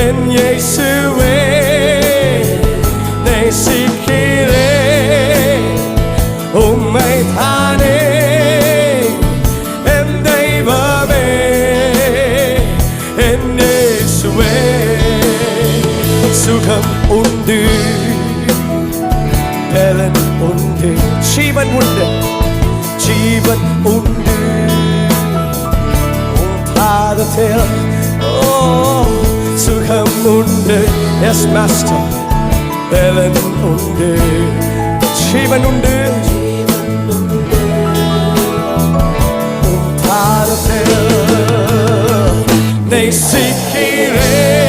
என் இயேசுவே நேசிக்கிறேன் உம்மை தானே என் தெய்வமே என் இயேசுவே சுகம் உண்டு பலன் உண்டு ஜீவன் உண்டு ஜீவன் உண்டு உன் பாதத்தில் சுகம் உண்டு எஸ் மாஸ்டர் பலன் உண்டு ஜீவன் உண்டு உன் பாதத்தில் நேசிக்கிறேன்